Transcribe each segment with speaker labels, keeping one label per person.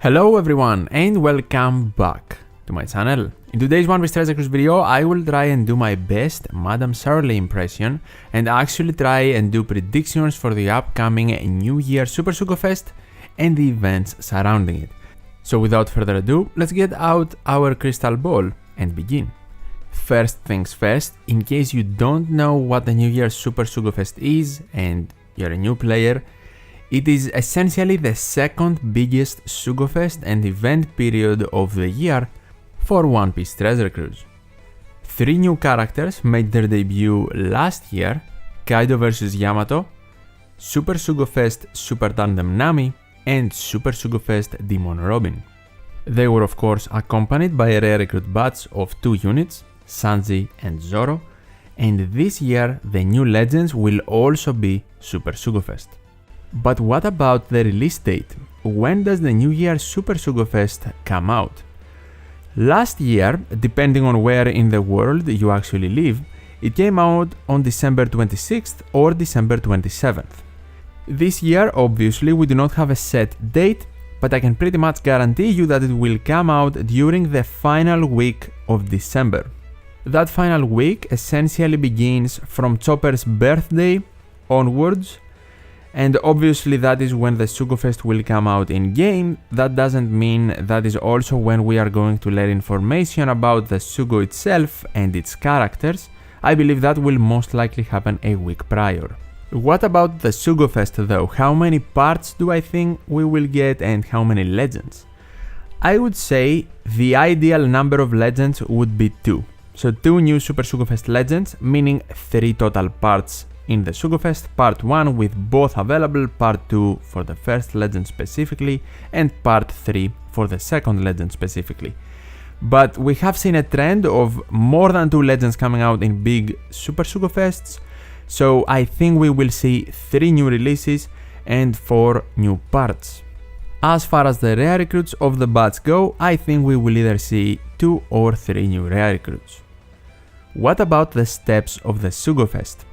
Speaker 1: Hello everyone and welcome back to my channel. In today's One Piece Treasure Cruise video, I will try and do my best Madame Charlie impression and actually try and do predictions for the upcoming New Year Super Sugo Fest and the events surrounding it. So without further ado, let's get out our crystal ball and begin. First things first, in case you don't know what the New Year Super Sugo Fest is and you're a new player, it is essentially the second biggest Sugo Fest and event period of the year for One Piece Treasure Cruise. 3 new characters made their debut last year: Kaido vs Yamato, Super Sugo Fest Super Tandem Nami, and Super Sugo Fest Demon Robin. They were of course accompanied by a rare recruit batch of 2 units, Sanji and Zoro, and this year the new legends will also be Super Sugo Fest. But what about the release date? When does the New Year Super Sugo Fest come out? Last year, depending on where in the world you actually live, it came out on December 26th or December 27th. This year, obviously, we do not have a set date, but I can pretty much guarantee you that it will come out during the final week of December. That final week essentially begins from Chopper's birthday onwards, and obviously that is when the Sugo Fest will come out in-game. That doesn't mean that is also when we are going to learn information about the Sugo itself and its characters. I believe that will most likely happen a week prior. What about the Sugo Fest though? How many parts do I think we will get and how many legends? I would say the ideal number of legends would be 2. So 2 new Super Sugo Fest legends, meaning 3 total parts in the Sugo Fest, part 1 with both available, part 2 for the first legend specifically, and part 3 for the second legend specifically. But we have seen a trend of more than 2 legends coming out in big Super Sugo Fests, so I think we will see 3 new releases and 4 new parts. As far as the rare recruits of the batch go, I think we will either see 2 or 3 new rare recruits. What about the steps of the Sugo Fest?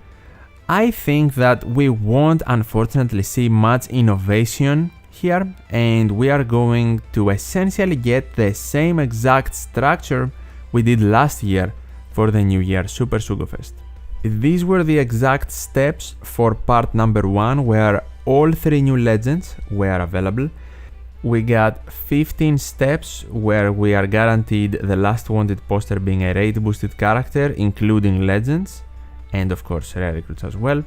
Speaker 1: I think that we won't unfortunately see much innovation here, and we are going to essentially get the same exact structure we did last year for the New Year Super Sugo Fest. These were the exact steps for part number 1 where all 3 new legends were available. We got 15 steps where we are guaranteed the last wanted poster being a rate boosted character including legends, and of course rare recruits as well.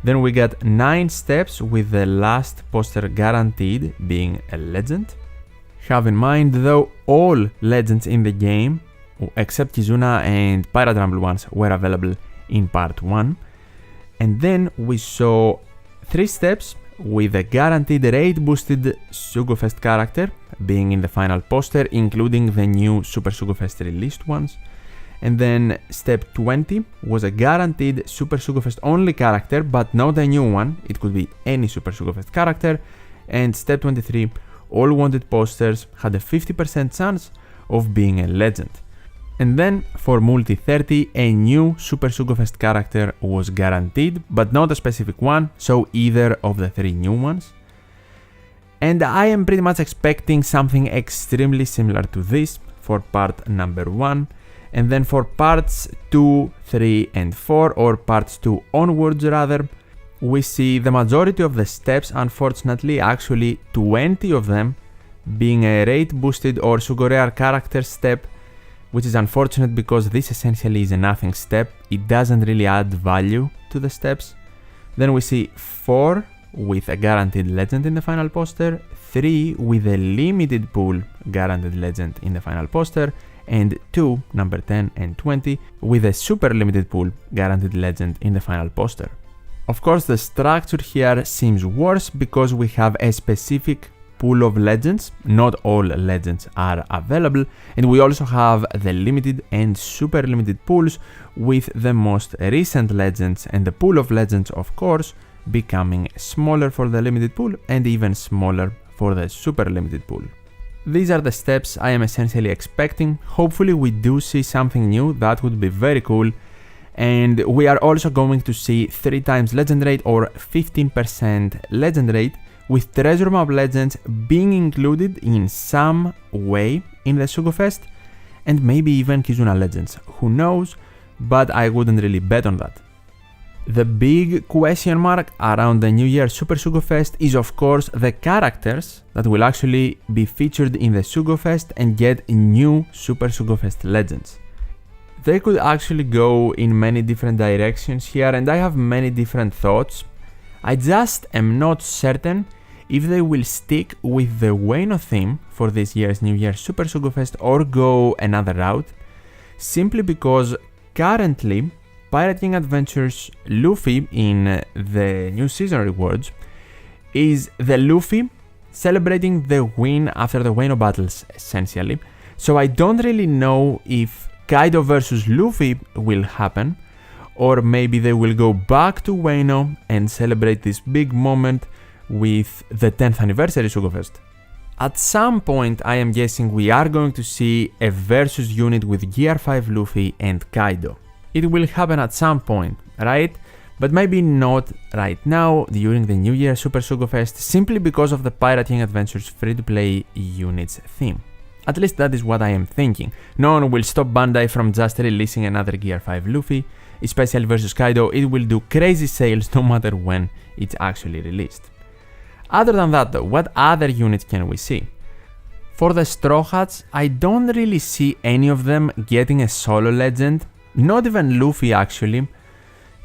Speaker 1: Then we got 9 steps with the last poster guaranteed being a legend. Have in mind though, all legends in the game except Kizuna and Pirate Rumble ones were available in part 1. And then we saw 3 steps with a guaranteed rate boosted Sugo Fest character being in the final poster, including the new Super Sugo Fest released ones. And then step 20 was a guaranteed Super Sugo Fest only character, but not a new one, it could be any Super Sugo Fest character. And step 23, all wanted posters had a 50% chance of being a legend. And then for multi 30, a new Super Sugo Fest character was guaranteed, but not a specific one, so either of the 3 new ones. And I am pretty much expecting something extremely similar to this for part number 1. And then for parts 2, 3 and 4, or parts 2 onwards rather, we see the majority of the steps, unfortunately actually 20 of them, being a rate boosted or Sugo Rare character step, which is unfortunate because this essentially is a nothing step. It doesn't really add value to the steps. Then we see 4 with a guaranteed legend in the final poster, 3 with a limited pool guaranteed legend in the final poster, and 2, number 10 and 20, with a super limited pool guaranteed legend in the final poster. Of course, the structure here seems worse because we have a specific pool of legends, not all legends are available, and we also have the limited and super limited pools with the most recent legends and the pool of legends of course becoming smaller for the limited pool and even smaller for the super limited pool. These are the steps I am essentially expecting. Hopefully we do see something new, that would be very cool. And we are also going to see 3 times legend rate or 15% legend rate with Treasure Map Legends being included in some way in the Sugo Fest, and maybe even Kizuna Legends, who knows, but I wouldn't really bet on that. The big question mark around the New Year Super Sugo Fest is of course the characters that will actually be featured in the Sugo Fest and get new Super Sugo Fest Legends. They could actually go in many different directions here, and I have many different thoughts. I just am not certain if they will stick with the Wano theme for this year's New Year Super Sugo Fest or go another route, simply because currently Pirate King Adventures Luffy in the new season rewards is the Luffy celebrating the win after the Wano battles, essentially. So I don't really know if Kaido versus Luffy will happen, or maybe they will go back to Wano and celebrate this big moment with the 10th anniversary Sugo Fest. At some point, I am guessing we are going to see a versus unit with Gear 5 Luffy and Kaido. It will happen at some point, right? But maybe not right now during the New Year Super Sugo Fest, simply because of the Pirate King Adventures free-to-play units theme. At least that is what I am thinking. No one will stop Bandai from just releasing another Gear 5 Luffy, especially versus Kaido. It will do crazy sales no matter when it's actually released. Other than that though, what other units can we see? For the Straw Hats, I don't really see any of them getting a solo legend, not even Luffy actually.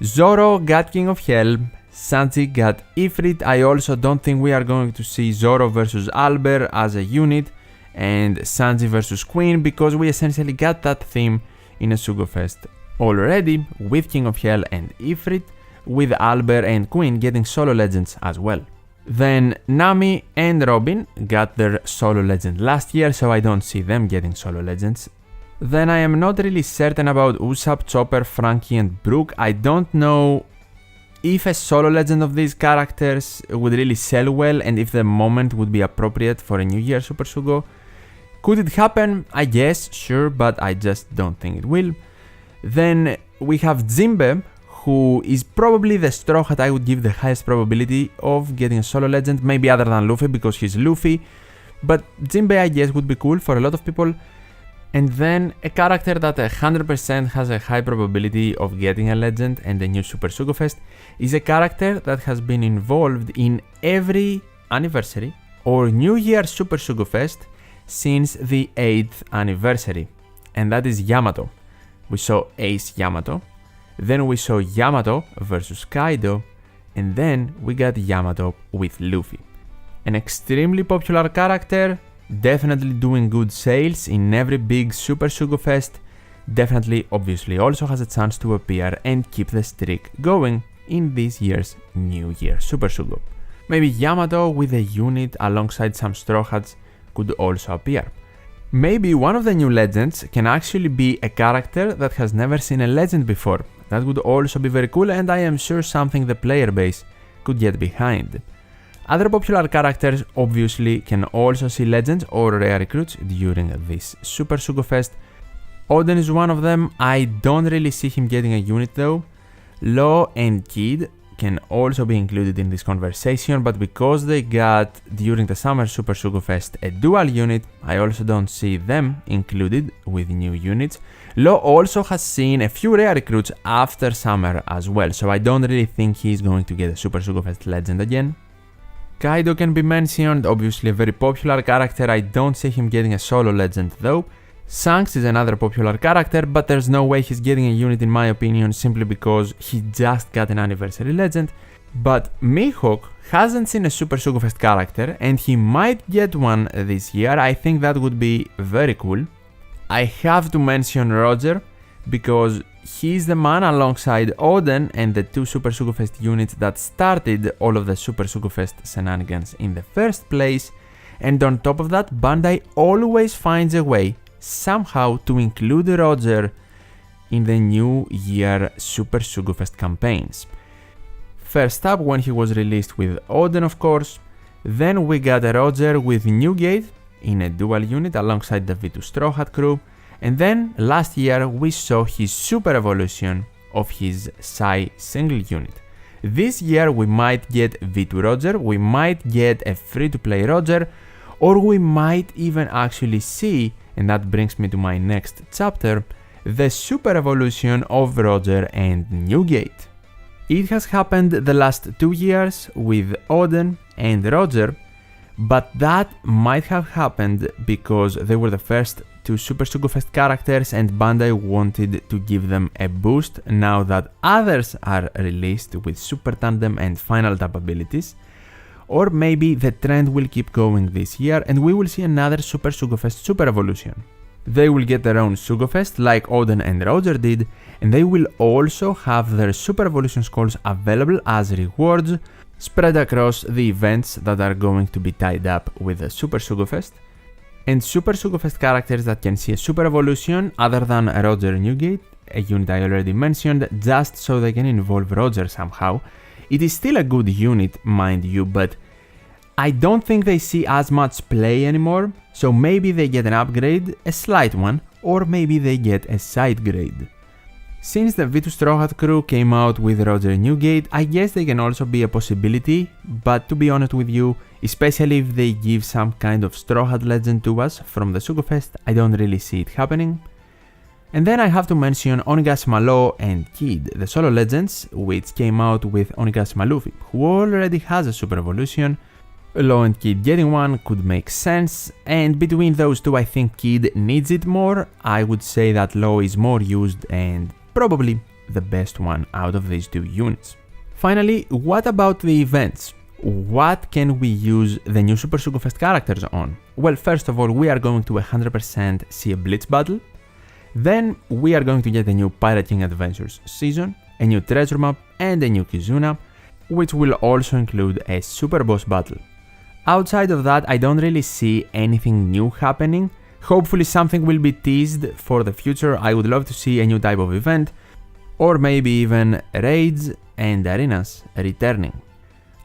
Speaker 1: Zoro got King of Hell, Sanji got Ifrit. I also don't think we are going to see Zoro versus Albert as a unit, and Sanji versus Queen, because we essentially got that theme in a Sugo Fest already with King of Hell and Ifrit, with Albert and Queen getting solo legends as well. Then Nami and Robin got their solo legend last year, so I don't see them getting solo legends. Then I am not really certain about Usopp, Chopper, Frankie and Brook. I don't know if a solo legend of these characters would really sell well and if the moment would be appropriate for a New Year Super Sugo. Could it happen? I guess, sure, but I just don't think it will. Then we have Jinbe, who is probably the Straw Hat I would give the highest probability of getting a solo legend, maybe other than Luffy because he's Luffy, but Jinbe I guess would be cool for a lot of people. And then a character that 100% has a high probability of getting a legend and a new Super Sugo Fest is a character that has been involved in every anniversary or New Year Super Sugo Fest since the 8th anniversary, and that is Yamato. We saw Ace Yamato, then we saw Yamato versus Kaido, and then we got Yamato with Luffy. An extremely popular character, definitely doing good sales in every big Super Sugo Fest, definitely obviously also has a chance to appear and keep the streak going in this year's New Year Super Sugo. Maybe Yamato with a unit alongside some Straw Hats could also appear. Maybe one of the new legends can actually be a character that has never seen a legend before. That would also be very cool, and I am sure something the player base could get behind. Other popular characters obviously can also see legends or rare recruits during this Super Sugo Fest. Oden is one of them. I don't really see him getting a unit though. Law and Kid can also be included in this conversation, but because they got during the Summer Super Sugo Fest a dual unit, I also don't see them included with new units. Law also has seen a few rare recruits after Summer as well, so I don't really think he's going to get a Super Sugo Fest legend again. Kaido can be mentioned, obviously a very popular character. I don't see him getting a solo legend though. Shanks is another popular character, but there's no way he's getting a unit in my opinion, simply because he just got an anniversary legend. But Mihawk hasn't seen a Super Sugo Fest character, and he might get one this year. I think that would be very cool. I have to mention Roger, because he's the man alongside Oden and the two Super Sugo Fest units that started all of the Super Sugo Fest shenanigans in the first place. And on top of that, Bandai always finds a way somehow to include Roger in the New Year Super Sugo Fest campaigns. First up, when he was released with Oden, of course. Then we got Roger with Newgate in a dual unit alongside the V2 Straw Hat crew. And then last year we saw his super evolution of his Sai single unit. This year we might get V2 Roger, we might get a free-to-play Roger, or we might even actually see, and that brings me to my next chapter, the super evolution of Roger and Newgate. It has happened the last 2 years with Odin and Roger, but that might have happened because they were the first two Super Sugo Fest characters and Bandai wanted to give them a boost now that others are released with Super Tandem and Final Tap abilities. Or maybe the trend will keep going this year and we will see another Super Sugo Fest Super Evolution. They will get their own Sugo Fest like Odin and Roger did, and they will also have their Super Evolution scrolls available as rewards spread across the events that are going to be tied up with the Super Sugo Fest. And Super Sugo Fest characters that can see a Super Evolution other than Roger Newgate, a unit I already mentioned, just so they can involve Roger somehow. It is still a good unit, mind you, but I don't think they see as much play anymore, so maybe they get an upgrade, a slight one, or maybe they get a side grade. Since the V2 Straw Hat crew came out with Roger Newgate, I guess they can also be a possibility, but to be honest with you, especially if they give some kind of Straw Hat legend to us from the Sugo Fest, I don't really see it happening. And then I have to mention Onigashima Law and Kid, the solo legends, which came out with Onigashima Luffy, who already has a Super Evolution. Law and Kid getting one could make sense, and between those two I think Kid needs it more. I would say that Law is more used and probably the best one out of these two units. Finally, what about the events? What can we use the new Super Sugo Fest characters on? Well, first of all, we are going to 100% see a Blitz battle. Then we are going to get a new Pirate King Adventures season, a new treasure map, and a new Kizuna, which will also include a super boss battle. Outside of that, I don't really see anything new happening. Hopefully something will be teased for the future. I would love to see a new type of event, or maybe even raids and arenas returning.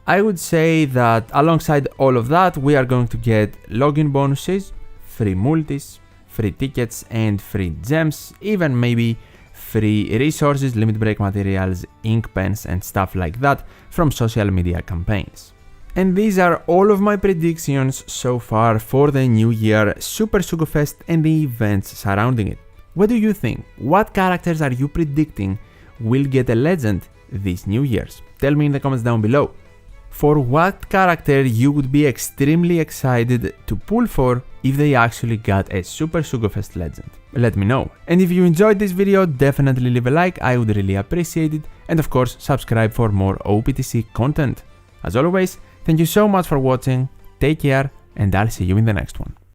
Speaker 1: I would say that alongside all of that, we are going to get login bonuses, free multis, free tickets and free gems, even maybe free resources, limit break materials, ink pens and stuff like that from social media campaigns. And these are all of my predictions so far for the new year Super Sugo Fest and the events surrounding it. What do you think? What characters are you predicting will get a legend this New Year's? Tell me in the comments down below. For what character you would be extremely excited to pull for if they actually got a Super Sugo Fest legend? Let me know. And if you enjoyed this video, definitely leave a like, I would really appreciate it. And of course, subscribe for more OPTC content. As always, thank you so much for watching, take care, and I'll see you in the next one.